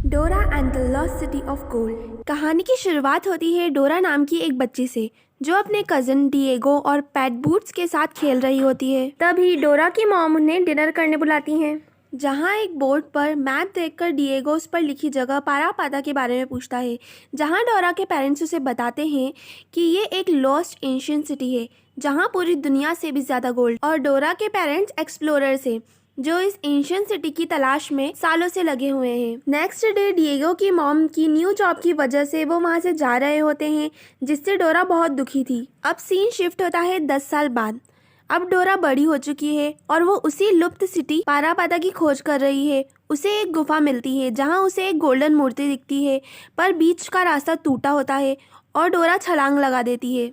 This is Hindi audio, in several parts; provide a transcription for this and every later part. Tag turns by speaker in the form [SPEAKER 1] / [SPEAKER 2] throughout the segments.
[SPEAKER 1] डोरा and the lost city of gold. कहानी की शुरुआत होती है डोरा नाम की एक बच्ची से जो अपने कजन डिएगो और पैट बूट्स के साथ खेल रही होती है। तभी डोरा की मॉम उन्हें डिनर करने बुलाती हैं, जहाँ एक बोर्ड पर मैप देखकर डिएगो उस पर लिखी जगह पारापाता के बारे में पूछता है, जहाँ डोरा के पेरेंट्स उसे बताते हैं कि ये एक लॉस्ट एंशिएंट सिटी है जहाँ पूरी दुनिया से भी ज़्यादा गोल्ड। और डोरा के पेरेंट्स एक्सप्लोरर्स हैं जो इस एंशिएंट सिटी की तलाश में सालों से लगे हुए हैं। नेक्स्ट डे डिएगो की मॉम की न्यू जॉब की वजह से वो वहाँ से जा रहे होते हैं, जिससे डोरा बहुत दुखी थी। अब सीन शिफ्ट होता है 10 साल बाद। अब डोरा बड़ी हो चुकी है और वो उसी लुप्त सिटी पारापाता की खोज कर रही है। उसे एक गुफा मिलती है जहाँ उसे एक गोल्डन मूर्ति दिखती है, पर बीच का रास्ता टूटा होता है और डोरा छलांग लगा देती है,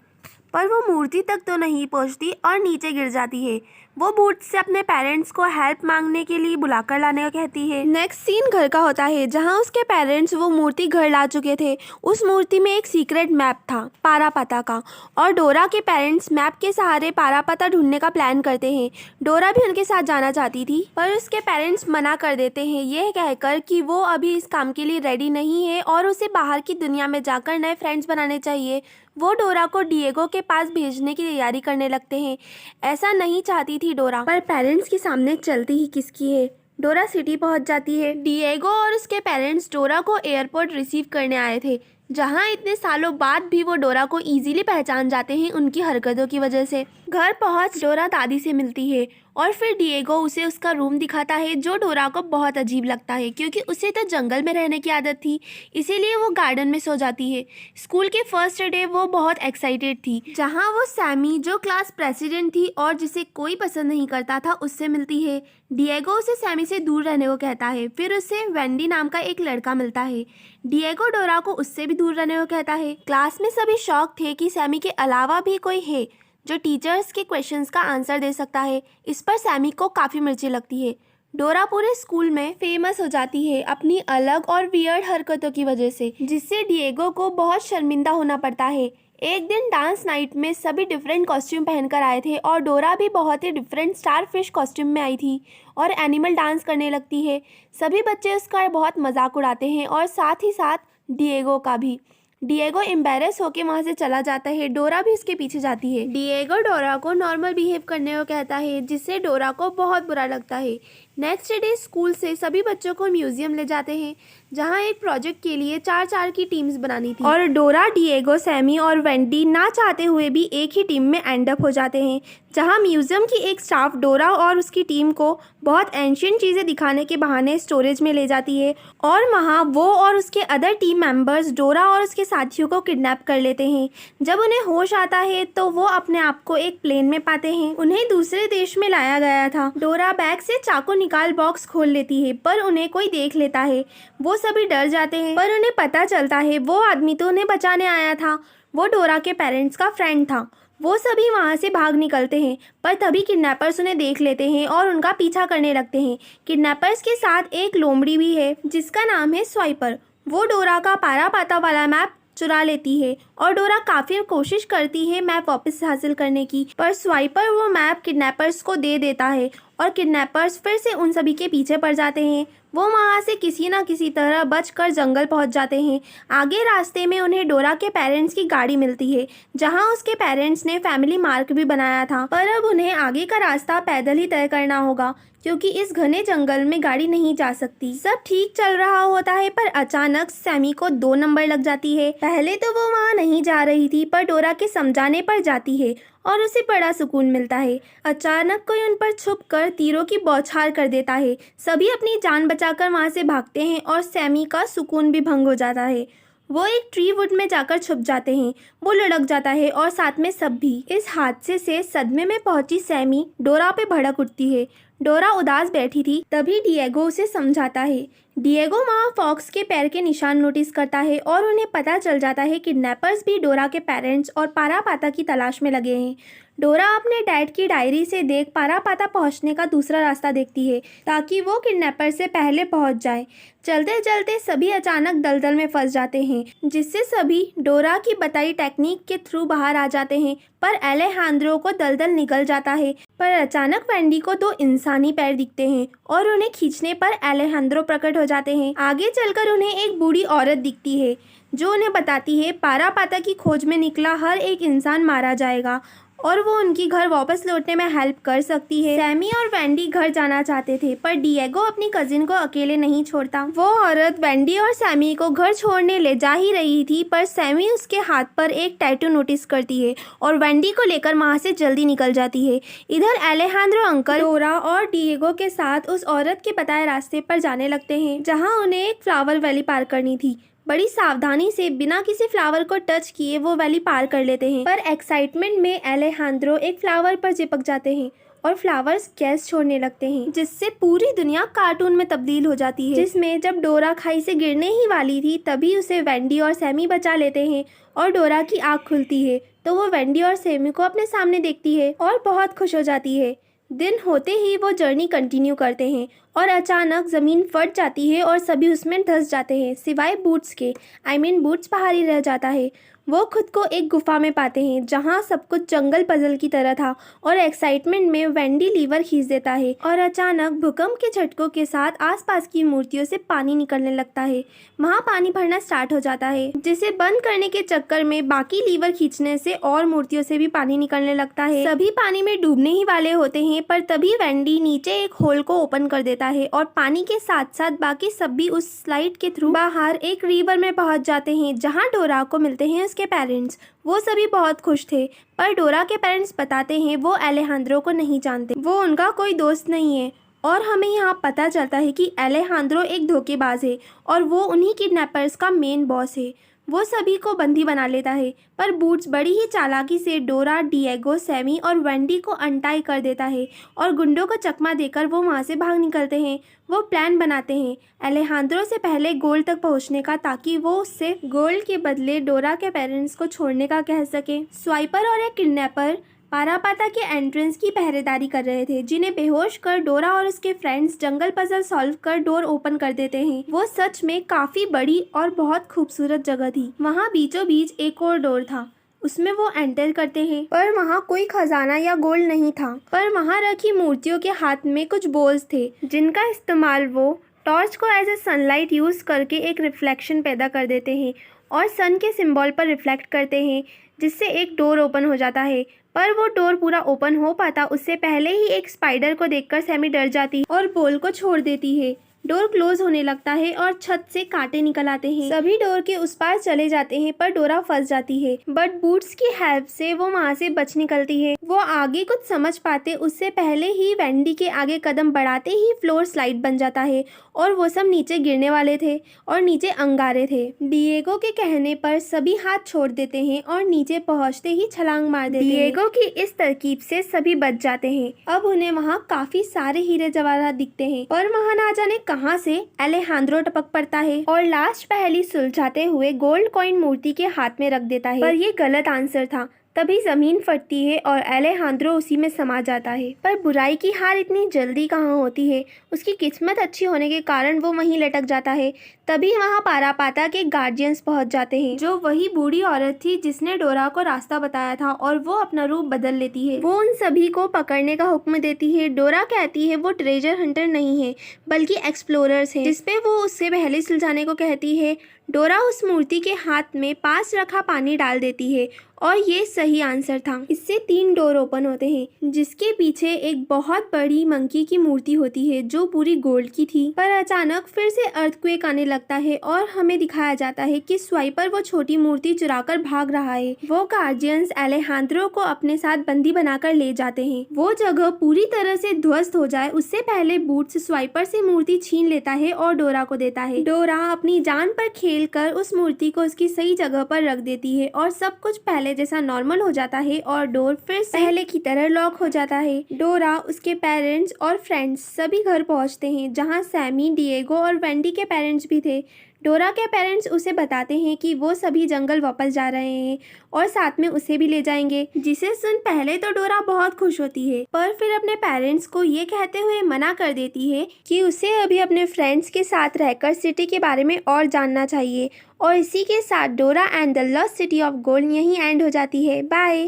[SPEAKER 1] पर वो मूर्ति तक तो नहीं पहुंचती और नीचे गिर जाती है। वो बूट से अपने पेरेंट्स को हेल्प मांगने के लिए बुलाकर लाने को कहती है। नेक्स्ट सीन घर का होता है, जहां उसके पेरेंट्स वो मूर्ति घर ला चुके थे। उस मूर्ति में एक सीक्रेट मैप था पारापाता का, और डोरा के पेरेंट्स मैप के सहारे पारापाता ढूंढने का प्लान करते हैं। डोरा भी उनके साथ जाना चाहती थी, पर उसके पेरेंट्स मना कर देते हैं, यह कहकर कि वो अभी इस काम के लिए रेडी नहीं है और उसे बाहर की दुनिया में जाकर नए फ्रेंड्स बनाने चाहिए। वो डोरा को डिएगो के पास भेजने की तैयारी करने लगते हैं। ऐसा नहीं चाहती थी डोरा, पर पेरेंट्स के सामने चलती ही किसकी है। डोरा सिटी पहुंच जाती है। डिएगो और उसके पेरेंट्स डोरा को एयरपोर्ट रिसीव करने आए थे, जहां इतने सालों बाद भी वो डोरा को इजीली पहचान जाते हैं उनकी हरकतों की वजह से। घर पहुंच डोरा दादी से मिलती है और फिर डिएगो उसे उसका रूम दिखाता है, जो डोरा को बहुत अजीब लगता है क्योंकि उसे तो जंगल में रहने की आदत थी, इसीलिए वो गार्डन में सो जाती है। स्कूल के फर्स्ट डे वो बहुत एक्साइटेड थी, जहां वो सैमी जो क्लास प्रेसिडेंट थी और जिसे कोई पसंद नहीं करता था उससे मिलती है। डिएगो उसे सैमी से दूर रहने को कहता है। फिर उसे वेंडी नाम का एक लड़का मिलता है। डिएगो डोरा को उससे भी दूर रहने को कहता है। क्लास में सभी शॉक थे कि सैमी के अलावा भी कोई है जो टीचर्स के क्वेश्चंस का आंसर दे सकता है। इस पर सैमी को काफ़ी मिर्ची लगती है। डोरा पूरे स्कूल में फेमस हो जाती है अपनी अलग और वियर्ड हरकतों की वजह से, जिससे डिएगो को बहुत शर्मिंदा होना पड़ता है। एक दिन डांस नाइट में सभी डिफरेंट कॉस्ट्यूम पहनकर आए थे और डोरा भी बहुत ही डिफरेंट स्टारफिश कॉस्ट्यूम में आई थी और एनिमल डांस करने लगती है। सभी बच्चे उसका बहुत मजाक उड़ाते हैं और साथ ही साथ डिएगो का भी। डिएगो एम्बेरस होके वहाँ से चला जाता है। डोरा भी उसके पीछे जाती है। डिएगो डोरा को नॉर्मल बिहेव करने को कहता है, जिससे डोरा को बहुत बुरा लगता है। नेक्स्ट डे स्कूल से सभी बच्चों को म्यूजियम ले जाते हैं, जहाँ एक प्रोजेक्ट के लिए 4-4 की टीम्स बनानी थी, और डोरा, डिएगो, सैमी और वेंडी ना चाहते हुए भी एक ही टीम में एंड अप हो जाते हैं, जहाँ म्यूजियम की एक स्टाफ डोरा और उसकी टीम को बहुत एंशिएंट चीज़ें दिखाने के बहाने स्टोरेज में ले जाती है, और वहाँ वो और उसके अदर टीम मेंबर्स डोरा और उसके साथियों को किडनैप कर लेते हैं। जब उन्हें होश आता है तो वो अपने आप को एक प्लेन में पाते हैं। उन्हें दूसरे देश में लाया गया था। डोरा बैग से चाकू निकाल बॉक्स खोल लेती है, पर उन्हें कोई देख लेता है। वो सभी डर जाते हैं, पर उन्हें पता चलता है वो आदमी तो उन्हें बचाने आया था। वो डोरा के पेरेंट्स का फ्रेंड था। वो सभी वहाँ से भाग निकलते हैं, पर तभी किडनैपर्स उन्हें देख लेते हैं और उनका पीछा करने लगते हैं। किडनैपर्स के साथ एक लोमड़ी भी है जिसका नाम है स्वाइपर। वो डोरा का पारापाता वाला मैप चुरा लेती है और डोरा काफ़ी कोशिश करती है मैप वापस हासिल करने की, पर स्वाइपर वो मैप किडनैपर्स को दे देता है और किडनैपर्स फिर से उन सभी के पीछे पड़ जाते हैं। वो वहाँ से किसी ना किसी तरह बचकर जंगल पहुँच जाते हैं। आगे रास्ते में उन्हें डोरा के पेरेंट्स की गाड़ी मिलती है, जहाँ उसके पेरेंट्स ने फैमिली मार्क भी बनाया था, पर अब उन्हें आगे का रास्ता पैदल ही तय करना होगा क्योंकि इस घने जंगल में गाड़ी नहीं जा सकती। सब ठीक चल रहा होता है, पर अचानक सैमी को 2 नंबर लग जाती है। पहले तो वो वहाँ नहीं जा रही थी, पर डोरा के समझाने पर जाती है और उसे बड़ा सुकून मिलता है। अचानक कोई उन पर छुपकर तीरों की बौछार कर देता है। सभी अपनी जान बचाकर वहाँ से भागते हैं और सैमी का सुकून भी भंग हो जाता है। वो एक ट्री वुड में जाकर छुप जाते हैं। वो लुढ़क जाता है और साथ में सब भी। इस हादसे से सदमे में पहुंची सैमी डोरा पे भड़क उठती है। डोरा उदास बैठी थी, तभी डिएगो उसे समझाता है। डिएगो वहाँ फॉक्स के पैर के निशान नोटिस करता है और उन्हें पता चल जाता है किडनैपर्स भी डोरा के पेरेंट्स और पारापाता की तलाश में लगे हैं। डोरा अपने डैड की डायरी से देख पारापाता पहुंचने का दूसरा रास्ता देखती है ताकि वो किडनैपर से पहले पहुंच जाए। चलते चलते सभी अचानक दलदल में फंस जाते हैं, जिससे सभी डोरा की बताई टेक्निक के थ्रू बाहर आ जाते हैं। पर एलेहांद्रो को दलदल निकल जाता है। पर अचानक वेंडी को दो इंसानी पैर दिखते हैं और उन्हें खींचने पर एलेहांद्रो प्रकट हो जाते हैं। आगे चलकर उन्हें एक बूढ़ी औरत दिखती है जो उन्हें बताती है पारापाता की खोज में निकला हर एक इंसान मारा जाएगा और वो उनकी घर वापस लौटने में हेल्प कर सकती है। सैमी और वेंडी घर जाना चाहते थे पर डिएगो अपनी कजिन को अकेले नहीं छोड़ता। वो औरत वेंडी और सैमी को घर छोड़ने ले जा ही रही थी पर सैमी उसके हाथ पर एक टैटू नोटिस करती है और वेंडी को लेकर वहाँ से जल्दी निकल जाती है। इधर एलेहांद्रो अंकल डोरा और डिएगो के साथ उस औरत के बताए रास्ते पर जाने लगते हैं जहाँ उन्हें एक फ्लावर वैली पार करनी थी। बड़ी सावधानी से बिना किसी फ्लावर को टच किए वो वैली पार कर लेते हैं। पर एक्साइटमेंट में एलेहांद्रो एक फ्लावर पर चिपक जाते हैं और फ्लावर्स गैस छोड़ने लगते हैं, जिससे पूरी दुनिया कार्टून में तब्दील हो जाती है। जिसमें जब डोरा खाई से गिरने ही वाली थी तभी उसे वेंडी और सैमी बचा लेते हैं और डोरा की आँख खुलती है तो वो वेंडी और सैमी को अपने सामने देखती है और बहुत खुश हो जाती है। दिन होते ही वो जर्नी कंटिन्यू करते हैं और अचानक ज़मीन फट जाती है और सभी उसमें धंस जाते हैं सिवाय बूट्स के। बूट्स बाहर ही रह जाता है। वो खुद को एक गुफा में पाते हैं जहाँ सब कुछ जंगल पजल की तरह था और एक्साइटमेंट में वेंडी लीवर खींच देता है और अचानक भूकंप के झटकों के साथ आसपास की मूर्तियों से पानी निकलने लगता है। वहाँ पानी भरना स्टार्ट हो जाता है जिसे बंद करने के चक्कर में बाकी लीवर खींचने से और मूर्तियों से भी पानी निकलने लगता है। सभी पानी में डूबने ही वाले होते हैं पर तभी वेंडी नीचे एक होल को ओपन कर देता है और पानी के साथ साथ बाकी सब भी उस स्लाइड के थ्रू बाहर एक रिवर में पहुंच जाते हैं जहां डोरा को मिलते हैं उसके पेरेंट्स। वो सभी बहुत खुश थे पर डोरा के पेरेंट्स बताते हैं वो एलेहांद्रो को नहीं जानते, वो उनका कोई दोस्त नहीं है। और हमें यहाँ पता चलता है कि एलेहांद्रो एक धोखेबाज है और वो उन्हीं किडनैपर्स का मेन बॉस है। वो सभी को बंदी बना लेता है पर बूट्स बड़ी ही चालाकी से डोरा, डिएगो, सैमी और वेंडी को अनटाई कर देता है और गुंडों को चकमा देकर वो वहाँ से भाग निकलते हैं। वो प्लान बनाते हैं एलेहांद्रो से पहले गोल्ड तक पहुँचने का ताकि वो उससे गोल्ड के बदले डोरा के पेरेंट्स को छोड़ने का कह सके। स्वाइपर और एक किडनैपर पारापाता के एंट्रेंस की पहरेदारी कर रहे थे जिन्हें बेहोश कर डोरा और उसके फ्रेंड्स जंगल पजल सॉल्व कर डोर ओपन कर देते हैं। वो सच में काफी बड़ी और बहुत खूबसूरत जगह थी। वहाँ बीचों बीच एक और डोर था, उसमें वो एंटर करते हैं पर वहाँ कोई खजाना या गोल्ड नहीं था। पर वहाँ रखी मूर्तियों के हाथ में कुछ बोल्स थे जिनका इस्तेमाल वो टॉर्च को एज ए सनलाइट यूज करके एक रिफ्लेक्शन पैदा कर देते हैं और सन के सिंबल पर रिफ्लेक्ट करते हैं जिससे एक डोर ओपन हो जाता है। पर वो डोर पूरा ओपन हो पाता उससे पहले ही एक स्पाइडर को देखकर सैमी डर जाती है और बोल को छोड़ देती है। डोर क्लोज होने लगता है और छत से कांटे निकल आते हैं। सभी डोर के उस पार चले जाते हैं पर डोरा फंस जाती है बट बूट्स की हेल्प से वो वहाँ से बच निकलती है। वो आगे कुछ समझ पाते उससे पहले ही वेंडी के आगे कदम बढ़ाते ही फ्लोर स्लाइड बन जाता है और वो सब नीचे गिरने वाले थे और नीचे अंगारे थे। डिएगो के कहने पर सभी हाथ छोड़ देते हैं और नीचे पहुंचते ही छलांग मार देते हैं। डिएगो की इस तरकीब से सभी बच जाते हैं। अब उन्हें वहाँ काफी सारे हीरे जवाहरात दिखते हैं पर वहाँ ना जाने कहाँ से एलेहांद्रो टपक पड़ता है और लास्ट पहेली सुलझाते हुए गोल्ड कॉइन मूर्ति के हाथ में रख देता है पर ये गलत आंसर था। तभी जमीन फटती है और एलेहांद्रो उसी में समा जाता है। पर बुराई की हार इतनी जल्दी कहाँ होती है, उसकी किस्मत अच्छी होने के कारण वो वहीं लटक जाता है। तभी वहाँ पारापाता के गार्जियंस पहुँच जाते हैं जो वही बूढ़ी औरत थी जिसने डोरा को रास्ता बताया था और वो अपना रूप बदल लेती है। वो उन सभी को पकड़ने का हुक्म देती है। डोरा कहती है वो ट्रेजर हंटर नहीं है बल्कि एक्सप्लोरर्स है, जिसपे वो उससे पहले सुलझाने को कहती है। डोरा उस मूर्ति के हाथ में पास रखा पानी डाल देती है और ये सही आंसर था। इससे 3 डोर ओपन होते हैं जिसके पीछे एक बहुत बड़ी मंकी की मूर्ति होती है जो पूरी गोल्ड की थी। पर अचानक फिर से अर्थक्वेक आने लगता है और हमें दिखाया जाता है कि स्वाइपर वो छोटी मूर्ति चुराकर भाग रहा है। वो गार्जियंस एलेहांद्रो को अपने साथ बंदी बनाकर ले जाते हैं। वो जगह पूरी तरह से ध्वस्त हो जाए उससे पहले बूट्स स्वाइपर से मूर्ति छीन लेता है और डोरा को देता है। डोरा अपनी जान पर खेलकर उस मूर्ति को उसकी सही जगह पर रख देती है और सब कुछ पहले जैसा नॉर्मल हो जाता है और डोर फिर पहले की तरह लॉक हो जाता है। डोरा, उसके पेरेंट्स और फ्रेंड्स सभी घर पहुंचते हैं जहां सैमी, डिएगो और वेंडी के पेरेंट्स भी थे। डोरा के पेरेंट्स उसे बताते हैं कि वो सभी जंगल वापस जा रहे हैं और साथ में उसे भी ले जाएंगे, जिसे सुन पहले तो डोरा बहुत खुश होती है, पर फिर अपने पेरेंट्स को ये कहते हुए मना कर देती है कि उसे अभी अपने फ्रेंड्स के साथ रहकर सिटी के बारे में और जानना चाहिए। और इसी के साथ डोरा and the lost city of gold यहीं एंड हो जाती है। बाय।